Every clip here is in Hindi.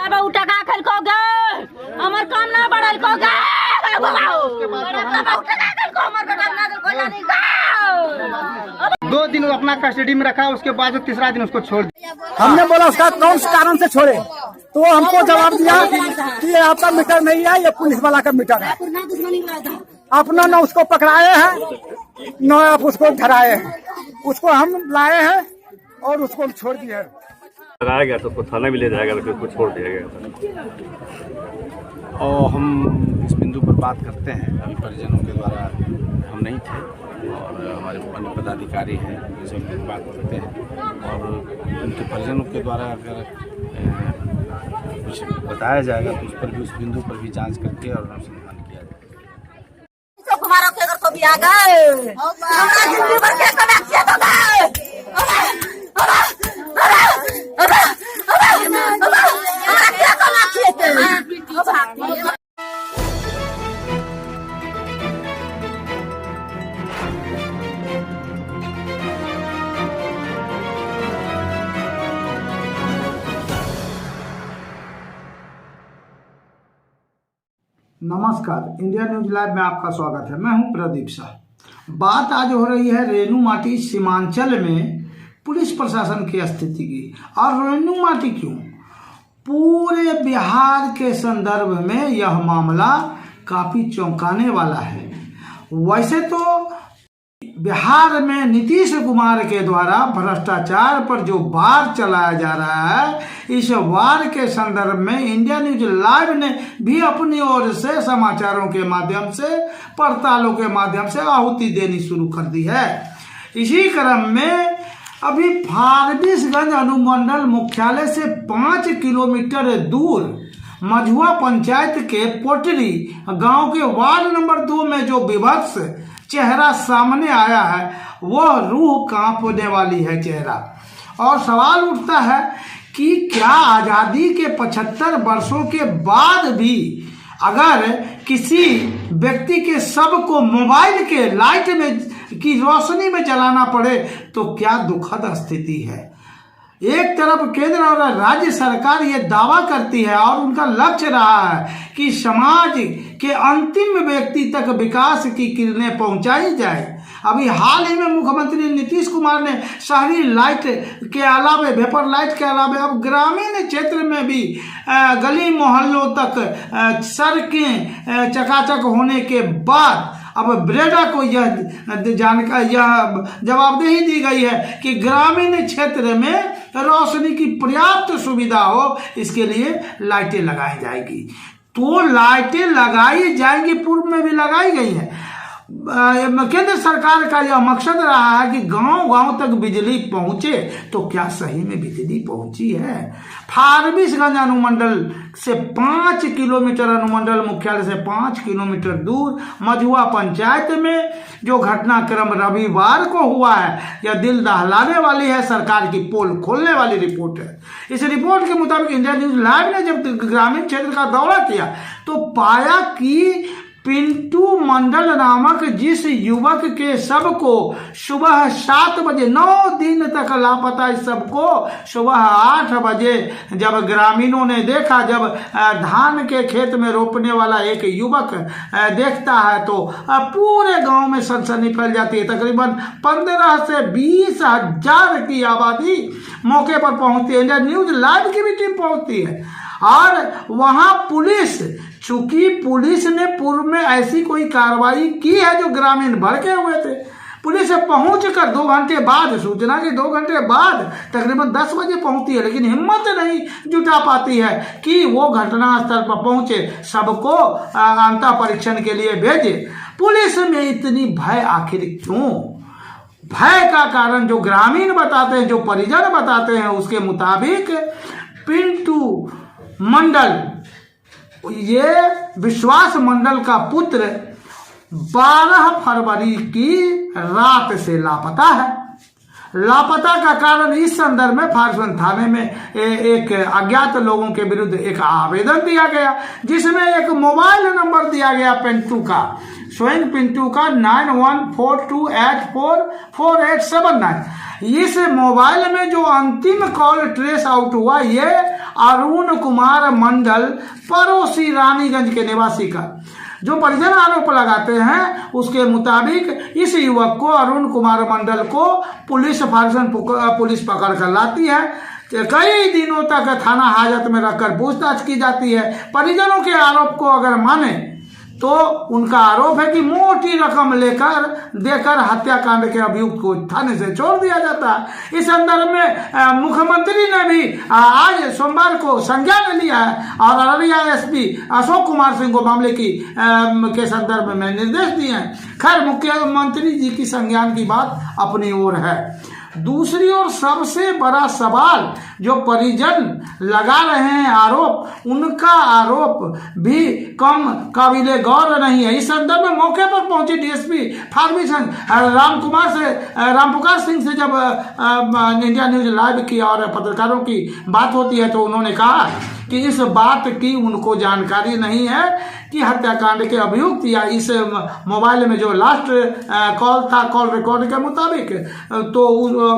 बाबा उठा का खेल को गे हमर काम ना बढ़ल को गे बड़ा बाबा उठा का खेल को हमर बेटा ना को नहीं गा 2 दिन वो अपना कस्टडी में रखा, उसके बाद तीसरा दिन उसको छोड़ दिया। हमने बोला उसका कौन से कारण से छोड़े, तो वो हमको जवाब दिया कि ये आपका मीटर नहीं है, ये पुलिस वाला का मीटर है। अपना न उसको पकड़ाए हैं न आप उसको धराए हैं, उसको हम लाए हैं और उसको छोड़ दिए हैं। लगाया गया तो उसको थाना भी ले जाया गया, फिर उसको छोड़ दिया गया। और हम इस बिंदु पर बात करते हैं, अभी परिजनों के द्वारा हम नहीं थे और हमारे अन्य पदाधिकारी हैं, इस पर बात करते हैं और उनके परिजनों के द्वारा अगर कुछ बताया जाएगा तो उस पर भी, उस बिंदु पर भी जांच करके और अनुसंधान किया जाएगा। हमारा के अगर तो भी आ गए हमरा जिंदगी भर के कनेक्शन हो गए नमस्कार, इंडिया न्यूज लाइव में आपका स्वागत है। मैं हूं प्रदीप शाह। बात आज हो रही है रेणु माटी सीमांचल में पुलिस प्रशासन की स्थिति की। और रेणु माटी क्यों, पूरे बिहार के संदर्भ में यह मामला काफी चौंकाने वाला है। वैसे तो बिहार में नीतीश कुमार के द्वारा भ्रष्टाचार पर जो वार चलाया जा रहा है, इस वार के संदर्भ में इंडिया न्यूज लाइव ने भी अपनी ओर से समाचारों के माध्यम से, पड़तालों के माध्यम से आहुति देनी शुरू कर दी है। इसी क्रम में अभी फारबिसगंज अनुमंडल मुख्यालय से 5 किलोमीटर दूर मझुआ पंचायत के पोटरी गांव के वार्ड नंबर 2 में जो विभत्स चेहरा सामने आया है, वह रूह कांपने वाली है चेहरा। और सवाल उठता है कि क्या आजादी के 75 वर्षों के बाद भी अगर किसी व्यक्ति के शव को मोबाइल के लाइट में की रोशनी में जलाना पड़े तो क्या दुखद स्थिति है। एक तरफ केंद्र और राज्य सरकार ये दावा करती है और उनका लक्ष्य रहा है कि समाज के अंतिम व्यक्ति तक विकास की किरणें पहुंचाई जाए। अभी हाल ही में मुख्यमंत्री नीतीश कुमार ने शहरी लाइट के अलावे, वेपर लाइट के अलावे अब ग्रामीण क्षेत्र में भी गली मोहल्लों तक सड़कें चकाचक होने के बाद अब ब्रेडा को यह जवाबदेही दी गई है कि ग्रामीण क्षेत्र में रोशनी की पर्याप्त सुविधा हो, इसके लिए लाइटें लगाई जाएगी। तो लाइटें लगाई जाएंगी, पूर्व में भी लगाई गई हैं। केंद्र सरकार का यह मकसद रहा है कि गांव-गांव तक बिजली पहुंचे, तो क्या सही में बिजली पहुंची है? फारबिसगंज अनुमंडल से 5 किलोमीटर, अनुमंडल मुख्यालय से 5 किलोमीटर दूर मझुआ पंचायत में जो घटनाक्रम रविवार को हुआ है, यह दिल दहलाने वाली है। सरकार की पोल खोलने वाली रिपोर्ट है। इस रिपोर्ट के मुताबिक इंडिया न्यूज लाइव ने जब ग्रामीण क्षेत्र का दौरा किया तो पाया कि पिंटू मंडल नामक जिस युवक के शव को सुबह 7 बजे, 9 दिन तक लापता इस शव को सुबह 8 बजे जब ग्रामीणों ने देखा, जब धान के खेत में रोपने वाला एक युवक देखता है तो पूरे गांव में सनसनी फैल जाती है। तकरीबन 15 से 20 हजार की आबादी मौके पर पहुंचती है। इंडिया न्यूज लाइव की भी टीम पहुंचती है और वहां पुलिस, चूंकि पुलिस ने पूर्व में ऐसी कोई कार्रवाई की है जो ग्रामीण भड़के हुए थे, पुलिस पहुंचकर 2 घंटे बाद, सूचना के 2 घंटे बाद तकरीबन 10 बजे पहुंचती है, लेकिन हिम्मत नहीं जुटा पाती है कि वो घटनास्थल पर पहुंचे, सबको अंतः परीक्षण के लिए भेजे। पुलिस में इतनी भय आखिर क्यों? भय का कारण जो ग्रामीण बताते हैं, जो परिजन बताते हैं, उसके मुताबिक पिंटू मंडल, ये विश्वास मंडल का पुत्र 12 फरवरी की रात से लापता है। लापता का कारण इस संदर्भ में फारबिसगंज थाने में एक अज्ञात लोगों के विरुद्ध एक आवेदन दिया गया, जिसमें एक मोबाइल नंबर दिया गया पिंटू का, स्वयं पिंटू का 9142844879। इस मोबाइल में जो अंतिम कॉल ट्रेस आउट हुआ ये अरुण कुमार मंडल पड़ोसी रानीगंज के निवासी का, जो परिजन आरोप लगाते हैं उसके मुताबिक इस युवक को अरुण कुमार मंडल को पुलिस फॉर्चून पुलिस पकड़ कर लाती है। कई दिनों तक थाना हाजत में रखकर पूछताछ की जाती है। परिजनों के आरोप को अगर माने तो उनका आरोप है कि मोटी रकम देकर हत्याकांड के अभियुक्त को थाने से छोड़ दिया जाता है। इस संदर्भ में मुख्यमंत्री ने भी आज सोमवार को संज्ञान लिया है और अररिया एसपी अशोक कुमार सिंह को मामले के संदर्भ में निर्देश दिए हैं। खैर, मुख्यमंत्री जी की संज्ञान की बात अपनी ओर है। दूसरी ओर सबसे बड़ा सवाल जो परिजन लगा रहे हैं आरोप, उनका आरोप भी कम काबिले गौर नहीं है। इस संदर्भ में मौके पर पहुंचे डीएसपी फार्मेशन रामपुकार सिंह से जब इंडिया न्यूज लाइव की और पत्रकारों की बात होती है तो उन्होंने कहा कि इस बात की उनको जानकारी नहीं है कि हत्याकांड के अभियुक्त या इस मोबाइल में जो लास्ट कॉल था, कॉल रिकॉर्ड के मुताबिक तो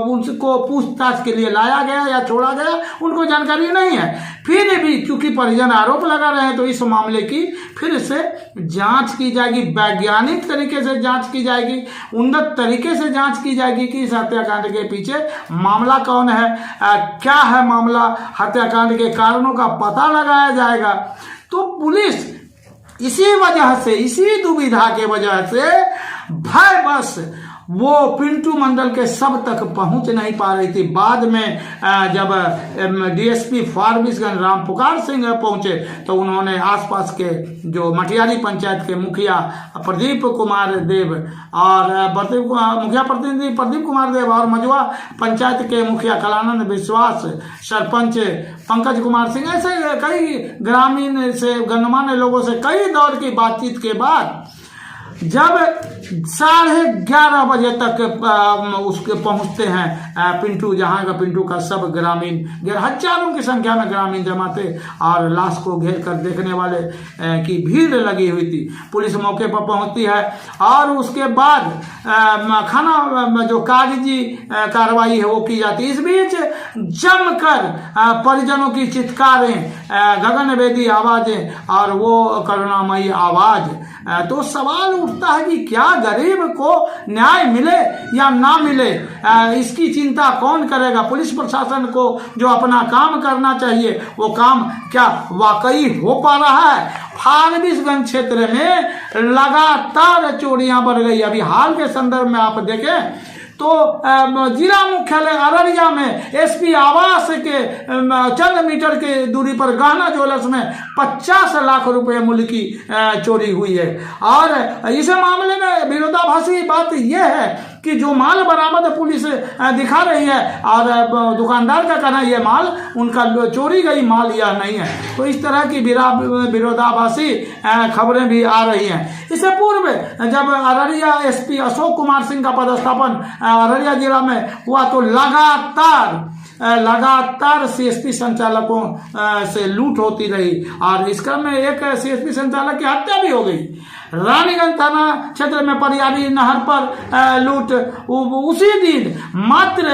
उनको पूछताछ के लिए लाया गया या छोड़ा गया, उनको जानकारी नहीं है। फिर भी चूंकि परिजन आरोप लगा रहे हैं तो इस मामले की फिर से जांच की जाएगी, वैज्ञानिक तरीके से जांच की जाएगी, उन्नत तरीके से जांच की जाएगी कि इस हत्याकांड के पीछे मामला कौन है, क्या है मामला, हत्याकांड के कारणों का पता लगाया जाएगा। तो पुलिस इसी वजह से, इसी दुविधा के वजह से भय बस वो पिंटू मंडल के सब तक पहुंच नहीं पा रही थी। बाद में जब डीएसपी फार्मेशगंज रामपुकार सिंह पहुंचे तो उन्होंने आसपास के जो मटियारी पंचायत के मुखिया प्रदीप कुमार देव और मुखिया प्रतिनिधि प्रदीप कुमार देव और मजुआ पंचायत के मुखिया कलानंद विश्वास, सरपंच पंकज कुमार सिंह, ऐसे कई ग्रामीण से गणमान्य लोगों से कई दौर की बातचीत के बाद जब 11:30 बजे तक उसके पहुंचते हैं पिंटू, जहां का पिंटू का सब ग्रामीण, हजारों की संख्या में ग्रामीण जमा थे और लाश को घेर कर देखने वाले की भीड़ लगी हुई थी। पुलिस मौके पर पहुंचती है और उसके बाद खाना जो कागजी कार्रवाई है वो की जाती है। इस बीच जमकर परिजनों की चित्कारें, गगनभेदी आवाजें और वो करुणामयी आवाज, तो सवाल उठता है कि क्या गरीब को न्याय मिले या ना मिले, इसकी चिंता कौन करेगा। पुलिस प्रशासन को जो अपना काम करना चाहिए वो काम क्या वाकई हो पा रहा है। फारबिसगंज क्षेत्र में लगातार चोरियां बढ़ गई। अभी हाल के संदर्भ में आप देखें तो जिला मुख्यालय अररिया में एसपी आवास के चंद मीटर के दूरी पर गहना ज्वेलर्स में 50 लाख रुपए मूल्य की चोरी हुई है। और इस मामले में विरोधाभासी बात यह है कि जो माल बरामद पुलिस दिखा रही है और दुकानदार का कहना यह माल उनका चोरी गई माल यह नहीं है। तो इस तरह की विरोधाभासी खबरें भी आ रही हैं। इससे पूर्व जब अररिया एसपी अशोक कुमार सिंह का पदस्थापन अररिया जिला में हुआ तो लगातार सीएसपी संचालकों से लूट होती रही और इस क्रम में एक सीएसपी संचालक की हत्या भी हो गई। रानीगंज थाना क्षेत्र में परियारी नहर पर लूट, उसी दिन मात्र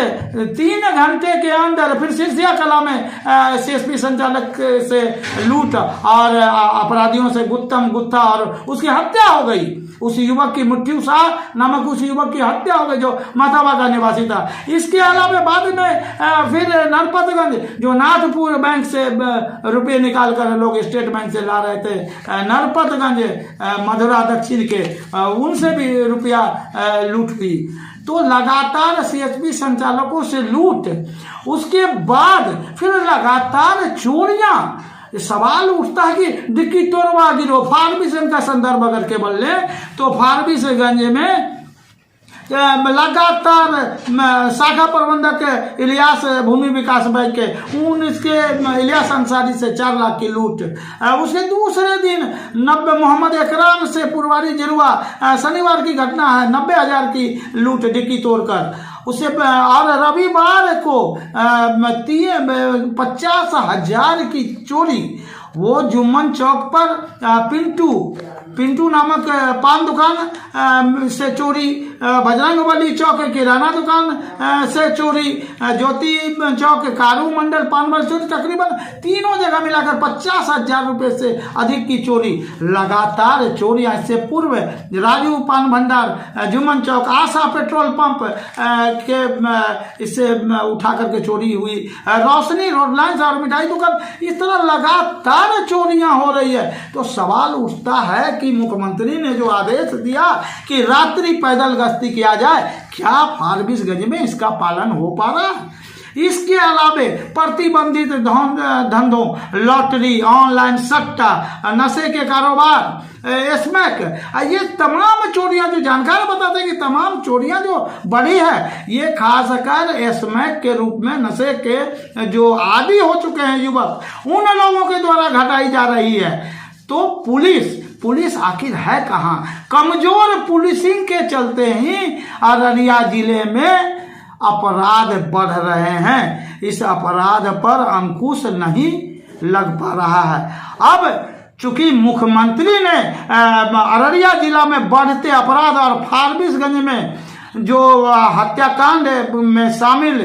3 घंटे के अंदर फिर सिरसिया कला में सीएसपी संचालक से लूट और अपराधियों से गुत्थम गुत्था और उसकी हत्या हो गई। उस युवक की मुट्ठी शाह नामक उस युवक की हत्या हो गई जो माथावा का निवासी था। इसके अलावा बाद में फिर नरपतगंज जो नाथपुर बैंक से रुपये निकाल कर लोग स्टेट बैंक से ला रहे थे, नरपतगंज मधुरा दक्षिण के उनसे भी रुपया लूट हुई। तो लगातार सीएसपी संचालकों से लूट, उसके बाद फिर लगातार चोरियां। सवाल उठता है कि डिक्की तोड़वा गिरो। फार्मेशन का संदर्भ अगर केवल ले तो फार्मेशगंज में लगातार शाखा प्रबंधक इलियास भूमि विकास बैंक के उसके इलियास अंसारी से 4 लाख की लूट। उसके दूसरे दिन मोहम्मद एकराम से पुरवारी जिरुआ शनिवार की घटना है, 90,000 की लूट डिक्की तोड़कर। उसे और रविवार को 50,000 की चोरी वो जुम्मन चौक पर पिंटू नामक पान दुकान से चोरी, बजरंगबली चौक किराना दुकान से चोरी, ज्योति चौक कारू मंडल पान वाली चोरी, तकरीबन तीनों जगह मिलाकर 50,000 रुपए से अधिक की चोरी। लगातार चोरियां इससे पूर्व राजू पान भंडार, जुम्मन चौक, आशा पेट्रोल पंप के इससे उठा करके चोरी हुई, रोशनी रोड लाइन्स और मिठाई दुकान, इस तरह लगातार चोरियां हो रही है। तो सवाल उठता है कि मुख्यमंत्री ने जो आदेश दिया कि रात्रि पैदल गश्ती किया जाए, क्या फारबिसगंज में इसका पालन हो पा रहा है? इसके अलावे प्रतिबंधित धंधों, लॉटरी, ऑनलाइन सट्टा, नशे के कारोबार, स्मैक, ये तमाम चोरियां जो जानकार बताते हैं कि तमाम चोरियां जो बढ़ी है ये खासकर स्मैक के रूप में नशे के जो आदी हो चुके हैं युवक, उन लोगों के द्वारा घटाई जा रही है। तो पुलिस आखिर है कहाँ? कमजोर पुलिसिंग के चलते ही अररिया जिले में अपराध बढ़ रहे हैं। इस अपराध पर अंकुश नहीं लग पा रहा है। अब चूंकि मुख्यमंत्री ने अररिया जिला में बढ़ते अपराध और फारबिसगंज में जो हत्याकांड में शामिल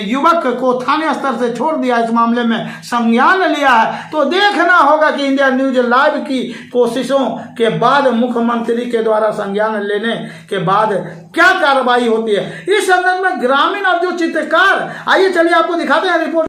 युवक को थाने स्तर से छोड़ दिया, इस मामले में संज्ञान लिया है, तो देखना होगा कि इंडिया न्यूज लाइव की कोशिशों के बाद मुख्यमंत्री के द्वारा संज्ञान लेने के बाद क्या कार्रवाई होती है। इस संदर्भ में ग्रामीण और जो चित्रकार, आइए चलिए आपको दिखाते हैं रिपोर्ट।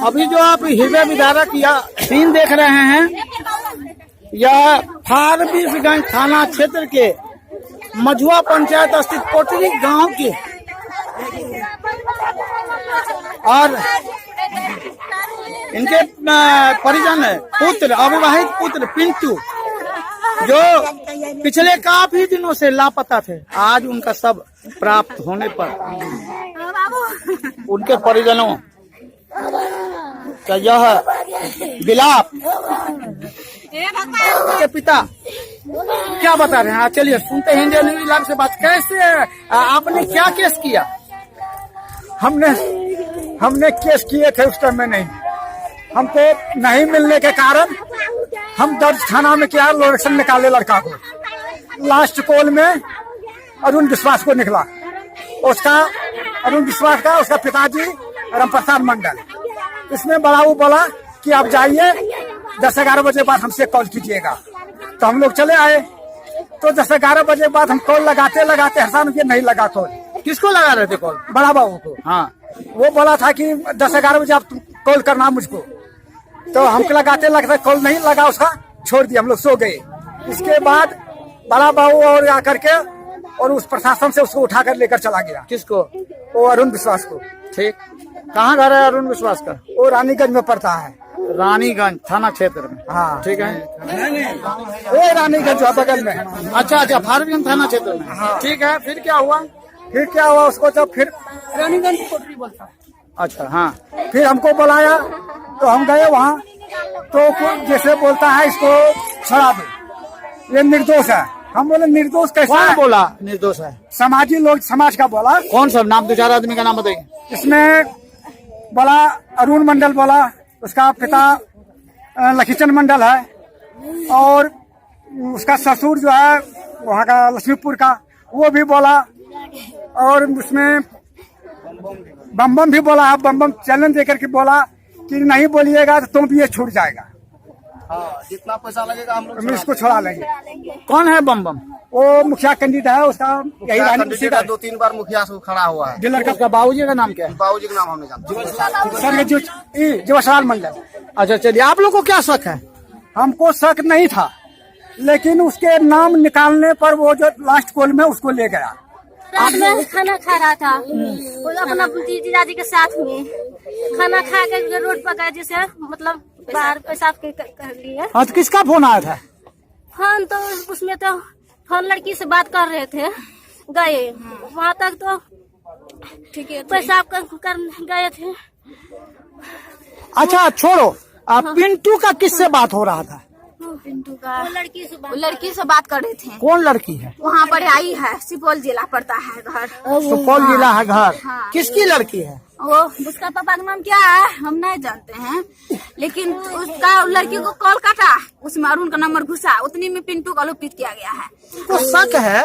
अभी जो आप हृदय विदारक या सीन देख रहे हैं, यह फारबिसगंज थाना क्षेत्र के मझुआ पंचायत स्थित पोटरी गांव के और इनके परिजन पुत्र, अविवाहित पुत्र पिंटू, जो पिछले काफी दिनों से लापता थे, आज उनका शव प्राप्त होने पर उनके परिजनों का यह विलाप के पिता क्या बता रहे हैं, चलिए सुनते हैं इंडिया न्यूज लाइव से बात। कैसे आपने क्या केस किया? हमने केस किए थे उस टाइम में, नहीं हमको नहीं मिलने के कारण हम दर्ज थाना में किया, लोकेशन निकाले लड़का को। लास्ट कॉल में अरुण विश्वास को निकला, उसका अरुण विश्वास का उसका पिताजी रामप्रसाद मंडल। इसमें बड़ा वो बोला कि आप जाइए 10-11 बजे बाद हमसे कॉल कीजिएगा। तो हम लोग चले आए, तो 10-11 बजे बाद हम कॉल लगाते हरसान के नहीं लगा कॉल। किसको लगा रहे थे कॉल? बड़ा बाबू को। हाँ, वो बोला था कि 10-11 बजे आप कॉल करना मुझको। तो हमको लगाते कॉल नहीं लगा, उसका छोड़ दिया, हम लोग सो गए। इसके बाद बड़ा बाबू और आकर के और उस प्रशासन से उसको उठाकर लेकर चला गया। किसको? वो अरुण विश्वास को। ठीक, कहाँ घर है अरुण विश्वास का? वो रानीगंज में पड़ता है, रानीगंज थाना क्षेत्र में। हाँ ठीक है, वो रानीगंज बगल में। अच्छा, फारबिसगंज थाना क्षेत्र में। हाँ। ठीक है, फिर क्या हुआ? उसको जब फिर रानीगंज कोटरी बोलता है। अच्छा, हाँ, फिर हमको बुलाया तो हम गए वहाँ, तो जैसे बोलता है इसको छोड़ा दो, ये निर्दोष है। हम बोले निर्दोष कैसे कौन बोला निर्दोष है? समाजी लोग, समाज का बोला। कौन सब नाम? 2-4 आदमी का नाम बताइए। इसमें बोला अरुण मंडल बोला, उसका पिता लखीचंद मंडल है, और उसका ससुर जो है वहाँ का लक्ष्मीपुर का, वो भी बोला। और उसमें बम भी बोला, बम चैलेंज देकर के बोला कि नहीं बोलिएगा तो तुम भी ये छूट जाएगा। हाँ, जितना पैसा लगेगा हम लोग इसको छोड़ा लेंगे। कौन है बम? वो मुखिया कैंडिडेट है, उसका यही कैंडिडेट है, 2-3 बार मुखिया से खड़ा हुआ है। डीलर उसका बाबूजी का नाम क्या है? बाबूजी का नाम हमने जाना। जवाहरलाल मंडल। अच्छा, चलिए, आप लोग को क्या शक है? हमको शक नहीं था, लेकिन उसके नाम निकालने पर वो जो लास्ट कॉल में उसको ले गया। रात में खाना खा रहा था वो अपना जीजाजी के साथ में खाना खा के रोड पर गए, जैसे मतलब बाहर पेशाब कर लिए। हाँ, तो किसका फोन आया था? फोन तो उसमें तो फोन लड़की से बात कर रहे थे, गए वहाँ तक तो ठीक है, पेशाब कर गए थे। अच्छा छोड़ो, पिंटू का किससे बात हो रहा था? पिंटू का लड़की से बात कर रहे थे। कौन लड़की है? वहाँ पर आई है, सुपौल जिला पड़ता है घर। सुपौल जिला है घर। हाँ। किसकी लड़की है? वो उसका पापा का नाम क्या है हम नहीं जानते हैं, लेकिन उसका लड़की को कॉल काटा, उसमें अरुण का नंबर घुसा, उतनी में पिंटू का आरोपित किया गया है। तो शक है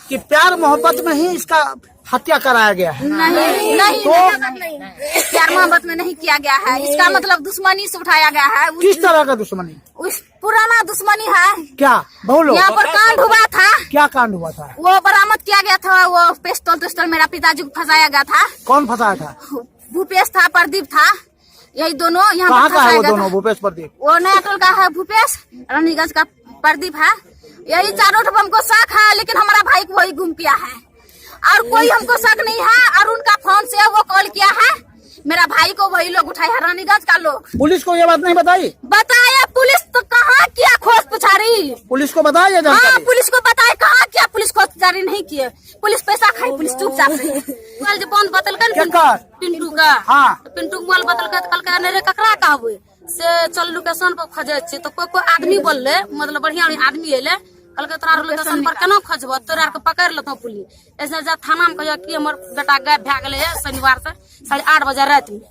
कि प्यार मोहब्बत में ही इसका हत्या कराया गया है। नहीं तो प्यार मोहब्बत में नहीं किया गया है, इसका मतलब दुश्मनी से उठाया गया है। किस तरह का दुश्मनी? उस पुराना दुश्मनी है। क्या बोलो? यहाँ पर कांड हुआ था। क्या कांड हुआ था? वो बरामद किया गया था, वो पिस्टल मेरा पिताजी को फंसाया गया था। कौन फंसाया था? भूपेश था, प्रदीप था, यही दोनों यहाँ कहाँ का है वो फंसाया दोनों? भूपेश प्रदीप? वो नया टोल का है भूपेश, रानीगंज का प्रदीप है। यही चारों ठो हमको शक है, लेकिन हमारा भाई को वही गुम किया है और कोई हमको शक नहीं है। अरुण का फोन से वो कॉल किया है, मेरा भाई को वही लोग उठाए हैं, रानीगंज का लोग। पुलिस को ये बात नहीं बताई? बताया पुलिस तो कहाँ किया खोज पुछारी। पुलिस को बताया? हाँ पुलिस को बताया, कहाँ किया पुलिस खोज पुछारी नहीं किए। पुलिस पैसा खाई, पुलिस चुपचाप रही। मोबाइल जो बंद बतल पिंटू का, हाँ पिंटू मोबाइल बतल कल का अनेरे ककरा कहबे से चल लोकेशन पर खोजे छे, तो कोई आदमी बोलले, मतलब बढ़िया आदमी एले, कल के तोरा लोकेशन पर केना खोजब, तोरा के पकड़ लेतो पुलिस। ऐसे जा थाना में कहिया कि हमर बेटा गायब भए गेले है शनिवार से 8:30 बजे रात में,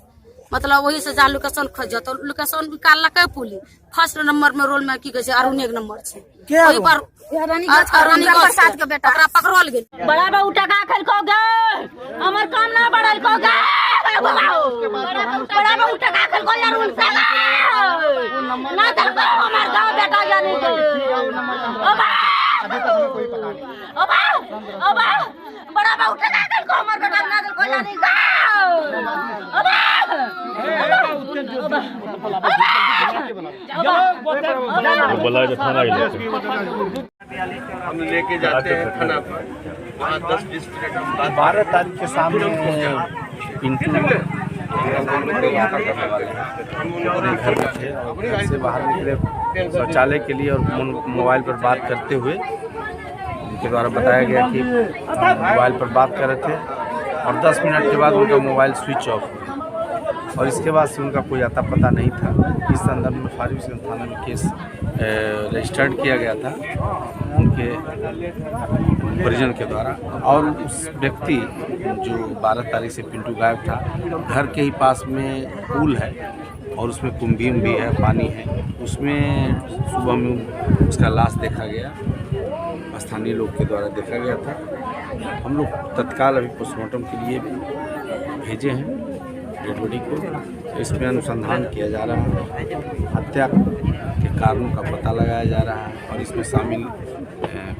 मतलब वही से जा लोकेशन खोज, तो लोकेशन निकाललकै पुलिस। फर्स्ट नंबर में रोल में की कहे अरुण एक नंबर छे, वही पर रानीगंज प्रसाद के बेटा ओकरा पकड़ल गेल। बड़ा बाबू टका खलको गे, हमर काम ना बढ़ल को गे, बड़ा बाबू टका खलको अरुण से ना दलको हमर गांव बेटा जानी के। ओ बा बड़ा बाबू टका खलको हमर बेटा ना दलको जानी बोला जो थाना हम लेके जाते हैं थाना पर, वहाँ 10-20 मिनट हम 12 तारीख के सामने पिंटू घर से बाहर निकले शौचालय के लिए और मोबाइल पर बात करते हुए उनके द्वारा बताया गया कि मोबाइल पर बात कर रहे थे और 10 मिनट के बाद उनका मोबाइल स्विच ऑफ हो गया और इसके बाद से उनका कोई आता पता नहीं था। इस संदर्भ में फारबिसगंज थाना में केस रजिस्टर्ड किया गया था उनके परिजन के द्वारा। और उस व्यक्ति जो 12 तारीख से पिंटू गायब था, घर के ही पास में पुल है और उसमें कुंभीम भी है, पानी है, उसमें सुबह में उसका लाश देखा गया, स्थानीय लोग के द्वारा देखा गया था। हम लोग तत्काल अभी पोस्टमार्टम के लिए भेजे हैं डेड बॉडी को, तो इसमें अनुसंधान किया जा रहा है, हत्या के कारणों का पता लगाया जा रहा है और इसमें शामिल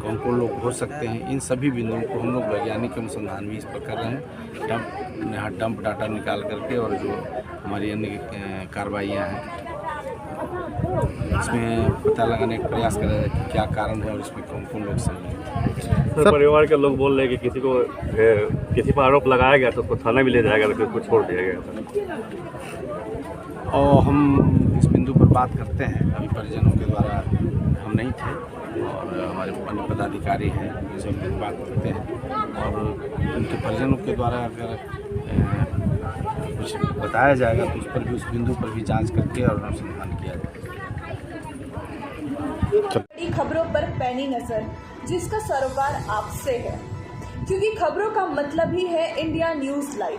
कौन कौन लोग हो सकते हैं, इन सभी बिंदुओं को हम लोग वैज्ञानिक अनुसंधान भी इस पर कर रहे हैं। डंप डाटा निकाल करके और जो हमारी अन्य कार्रवाइयाँ हैं इसमें पता लगाने का प्रयास कर रहे हैं कि क्या कारण है और इसमें कौन कौन लोग शामिल हैं। परिवार के लोग बोल रहे हैं कि किसी पर आरोप लगाया गया तो उसको थाना भी ले जाएगा, लेकिन उसको छोड़ दिया गया। और हम इस बिंदु पर बात करते हैं, अभी परिजनों के द्वारा हम नहीं थे और हमारे अन्य पदाधिकारी हैं उनसे हम बात करते हैं और उनके परिजनों के द्वारा अगर कुछ बताया जाएगा तो उस पर भी, उस बिंदु पर भी जांच करके और अनुसंधान किया जाएगा। बड़ी खबरों पर पैनी नजर, जिसका सरोकार आपसे है, क्योंकि खबरों का मतलब ही है इंडिया न्यूज लाइव।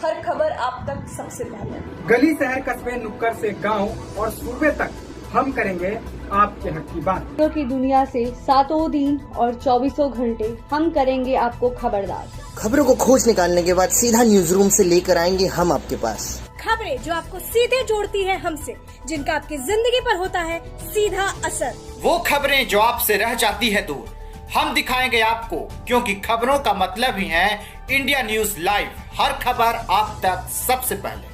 हर खबर आप तक सबसे पहले। गली शहर कस्बे नुक्कड़ से गांव और सूबे तक हम करेंगे आपके हक की बात। खबरों की दुनिया से 7 दिन और 24 घंटे हम करेंगे आपको खबरदार। खबरों को खोज निकालने के बाद सीधा न्यूज रूम से लेकर आएंगे हम आपके पास। खबरें जो आपको सीधे जोड़ती है हमसे, जिनका आपकी जिंदगी पर होता है सीधा असर। वो खबरें जो आपसे रह जाती है दूर, हम दिखाएंगे आपको, क्योंकि खबरों का मतलब ही है इंडिया न्यूज लाइव। हर खबर आप तक सबसे पहले।